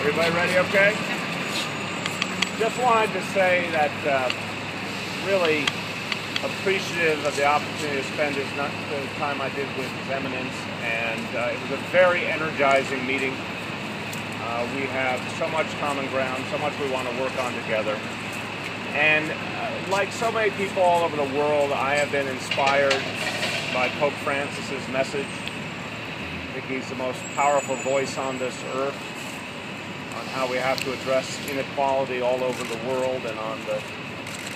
Everybody ready okay? Just wanted to say that really appreciative of the opportunity to spend the time I did with His Eminence, and it was a very energizing meeting. We have so much common ground, so much we want to work on together. And like so many people all over the world, I have been inspired by Pope Francis's message. I think he's the most powerful voice on this earth on how we have to address inequality all over the world and on the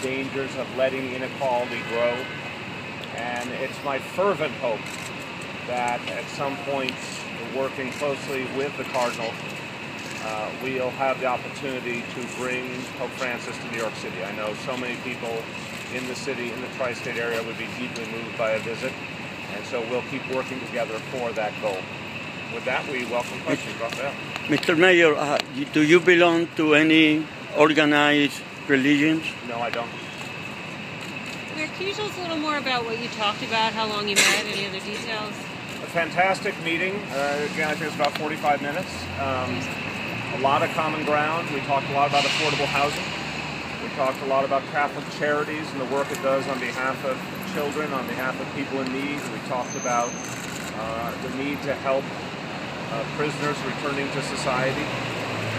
dangers of letting inequality grow. And it's my fervent hope that at some point, working closely with the Cardinal, we'll have the opportunity to bring Pope Francis to New York City. I know so many people in the city, in the tri-state area, would be deeply moved by a visit, and so we'll keep working together for that goal. With that, we welcome questions. Raphael. Mr. Mayor, do you belong to any organized religions? No, I don't. Mayor, can you tell us a little more about what you talked about, how long you met, any other details? A fantastic meeting. Again, I think it's about 45 minutes. A lot of common ground. We talked a lot about affordable housing. We talked a lot about Catholic Charities and the work it does on behalf of children, on behalf of people in need. We talked about the need to help prisoners returning to society.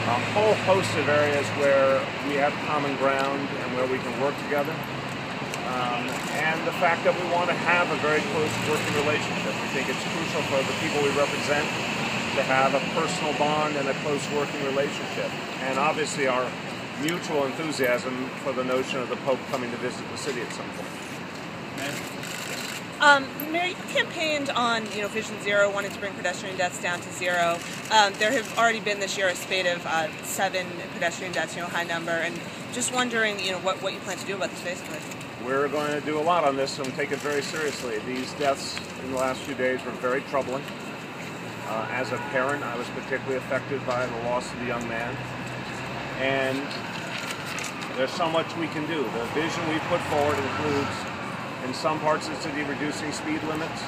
A whole host of areas where we have common ground and where we can work together. And the fact that we want to have a very close working relationship. We think it's crucial for the people we represent to have a personal bond and a close working relationship. And obviously our mutual enthusiasm for the notion of the Pope coming to visit the city at some point. Mayor, you campaigned on, Vision Zero, wanting to bring pedestrian deaths down to zero. There have already been this year a spate of 7 pedestrian deaths, high number, and just wondering, what you plan to do about this basically. We're going to do a lot on this and take it very seriously. These deaths in the last few days were very troubling. As a parent, I was particularly affected by the loss of a young man. And there's so much we can do. The vision we put forward includes, in some parts of the city, reducing speed limits,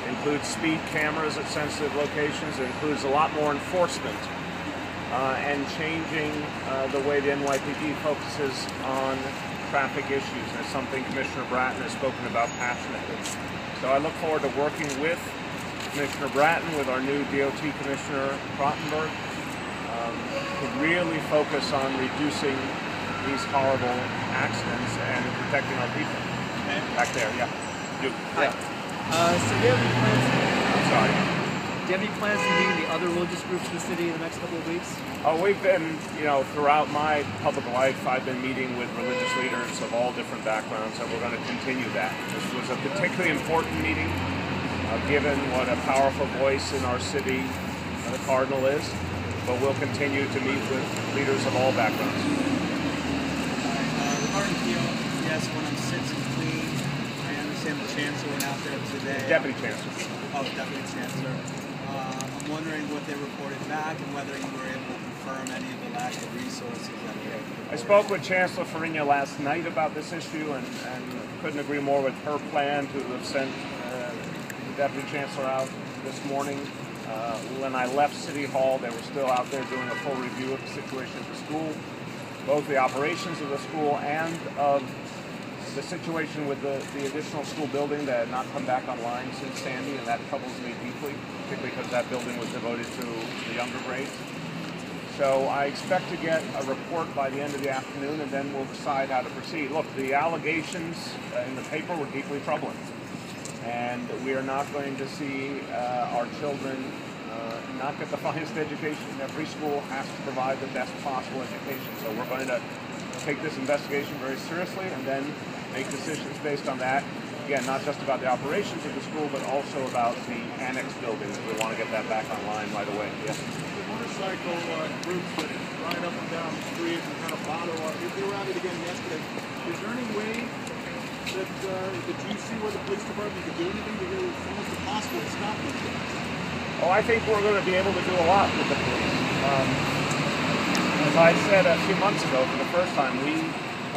includes speed cameras at sensitive locations, it includes a lot more enforcement, and changing the way the NYPD focuses on traffic issues. And it's something Commissioner Bratton has spoken about passionately. So I look forward to working with Commissioner Bratton, with our new DOT Commissioner Rottenberg, to really focus on reducing these horrible accidents and protecting our people. Back there, yeah. You. Hi. So do you have any plans? I'm sorry. Do you have any plans to meet the other religious groups in the city in the next couple of weeks? Oh, we've been, throughout my public life, I've been meeting with religious leaders of all different backgrounds, and we're going to continue that. This was a particularly important meeting, given what a powerful voice in our city the Cardinal is, but we'll continue to meet with leaders of all backgrounds. Yes, when I'm Sits and Clean, I understand the Chancellor went out there today. Deputy Chancellor. Oh, Deputy Chancellor. I'm wondering what they reported back and whether you were able to confirm any of the lack of resources that they have. I spoke with Chancellor Farina last night about this issue and couldn't agree more with her plan to have sent the Deputy Chancellor out this morning. When I left City Hall, they were still out there doing a full review of the situation at the school, both the operations of the school and of the situation with the additional school building that had not come back online since Sandy, and that troubles me deeply, particularly because that building was devoted to the younger grades. So I expect to get a report by the end of the afternoon, and then we'll decide how to proceed. Look, the allegations in the paper were deeply troubling, and we are not going to see our children not get the finest education. Every school has to provide the best possible education. So we're going to take this investigation very seriously and then make decisions based on that. Again, not just about the operations of the school, but also about the annex building. We want to get that back online right away. Yes. The motorcycle groups that ride up and down the street and kind of bother up, they were at it again yesterday. Is there any way that you see where the police department could do anything to get as much as possible to stop these guys? Oh, I think we're going to be able to do a lot with the police. As I said a few months ago, for the first time, we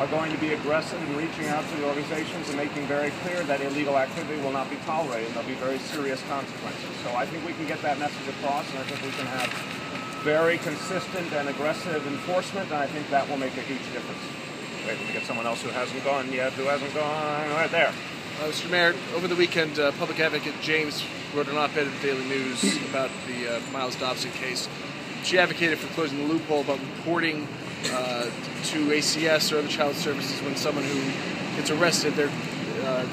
are going to be aggressive in reaching out to the organizations and making very clear that illegal activity will not be tolerated and there'll be very serious consequences. So I think we can get that message across, and I think we can have very consistent and aggressive enforcement, and I think that will make a huge difference. Wait, let me get someone else who hasn't gone yet, who hasn't gone. Right there. Mr. Mayor, over the weekend, Public Advocate James wrote an op-ed in the Daily News about the Miles Dobson case. She advocated for closing the loophole about reporting to ACS or other child services when someone who gets arrested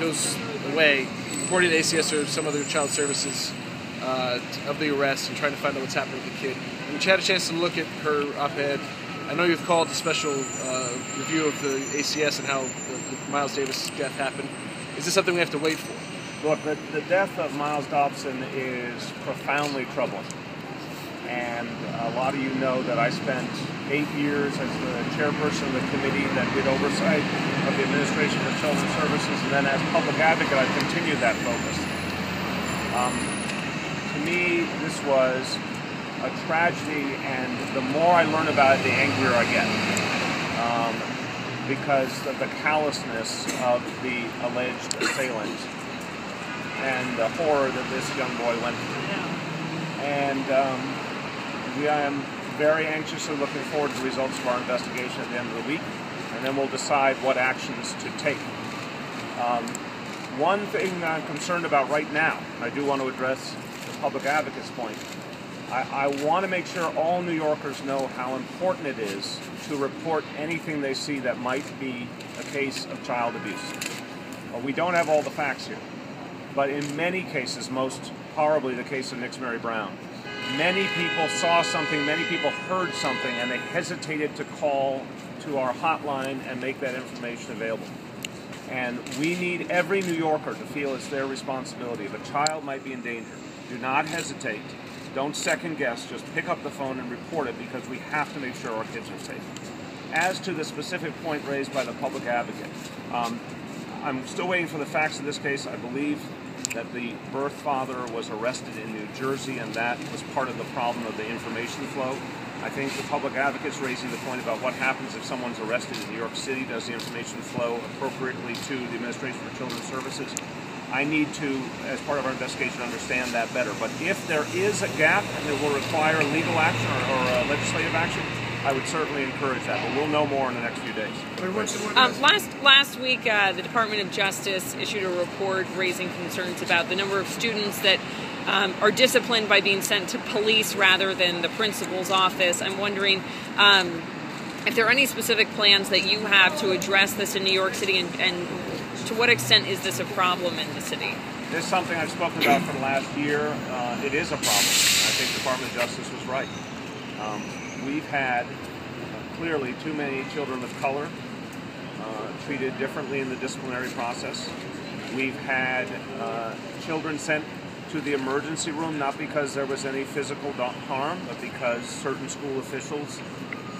goes away, reporting to ACS or some other child services of the arrest and trying to find out what's happening with the kid. And you had a chance to look at her op-ed. I know you've called a special review of the ACS and how the Miles Davis death happened. Is this something we have to wait for? Look, the death of Miles Dobson is profoundly troubling. And a lot of you know that I spent 8 years as the chairperson of the committee that did oversight of the Administration for Children's Services, and then as public advocate, I've continued that focus. To me, this was a tragedy, and the more I learn about it, the angrier I get. Because of the callousness of the alleged assailant and the horror that this young boy went through. And I am very anxiously looking forward to the results of our investigation at the end of the week, and then we'll decide what actions to take. One thing I'm concerned about right now, and I do want to address the public advocate's point, I want to make sure all New Yorkers know how important it is to report anything they see that might be a case of child abuse. Well, we don't have all the facts here, but in many cases, most horribly the case of Nick's Mary Brown, many people saw something, many people heard something, and they hesitated to call to our hotline and make that information available. And we need every New Yorker to feel it's their responsibility. If a child might be in danger, do not hesitate. Don't second guess, just pick up the phone and report it, because we have to make sure our kids are safe. As to the specific point raised by the public advocate, I'm still waiting for the facts of this case. I believe that the birth father was arrested in New Jersey, and that was part of the problem of the information flow. I think the public advocate's raising the point about what happens if someone's arrested in New York City. Does the information flow appropriately to the Administration for Children's Services? I need to, as part of our investigation, understand that better. But if there is a gap and it will require legal action or legislative action, I would certainly encourage that. But we'll know more in the next few days. Last week, the Department of Justice issued a report raising concerns about the number of students that are disciplined by being sent to police rather than the principal's office. I'm wondering if there are any specific plans that you have to address this in New York City, and to what extent is this a problem in the city? This is something I've spoken about for the last year. It is a problem. I think the Department of Justice was right. We've had clearly too many children of color treated differently in the disciplinary process. We've had children sent to the emergency room not because there was any physical harm, but because certain school officials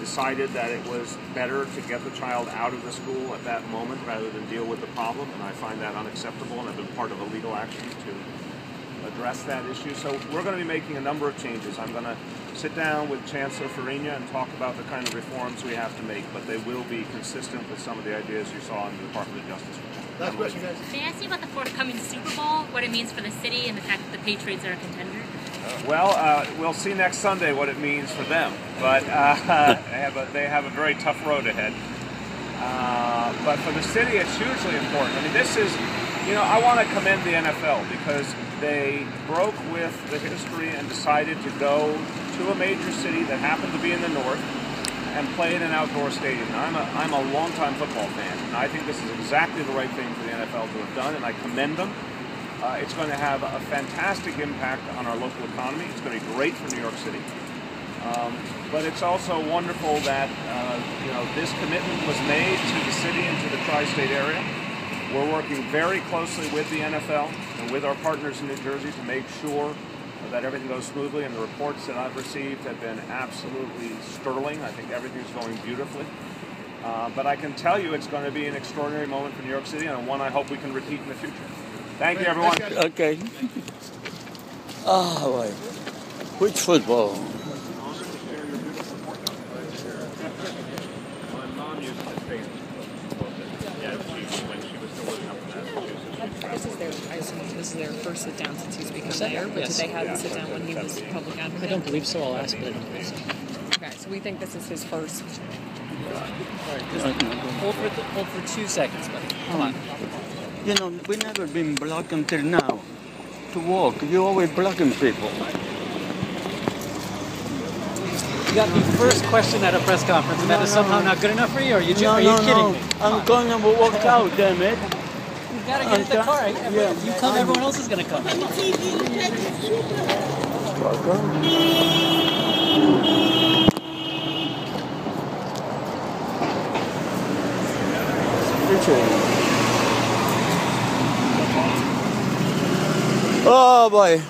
decided that it was better to get the child out of the school at that moment rather than deal with the problem, and I find that unacceptable, and I've been part of a legal action to address that issue. So we're going to be making a number of changes. I'm going to sit down with Chancellor Farina and talk about the kind of reforms we have to make, but they will be consistent with some of the ideas you saw in the Department of Justice. Last question, guys. May I ask you about the forthcoming Super Bowl, what it means for the city and the fact that the Patriots are a contender? We'll see next Sunday what it means for them, but they have a very tough road ahead. But for the city, it's hugely important. I mean, this is, I want to commend the NFL because they broke with the history and decided to go to a major city that happened to be in the north and play in an outdoor stadium. Now, I'm a longtime football fan, and I think this is exactly the right thing for the NFL to have done, and I commend them. It's going to have a fantastic impact on our local economy. It's going to be great for New York City. But it's also wonderful that this commitment was made to the city and to the tri-state area. We're working very closely with the NFL and with our partners in New Jersey to make sure that everything goes smoothly, and the reports that I've received have been absolutely sterling. I think everything's going beautifully. But I can tell you it's going to be an extraordinary moment for New York City, and one I hope we can repeat in the future. Thank you, everyone. Okay. Oh, boy. Which football? My mom used this Facebook. Yeah, when she was still living up in Massachusetts. This is their I assume this is their first sit down since he's become mayor, but did they have a sit down when he was public advocate? I don't believe so. I'll ask, but I don't believe so. Okay, so we think this is his first. All right, just hold for 2 seconds, buddy. Come on. You know, we never been blocked until now to walk. You always blocking people. You got me first question at a press conference, and that is somehow not good enough for you? Or are you kidding me? I'm going to walk out, damn it. You've got to get in the car. You come, everyone else is going to come. Oh boy.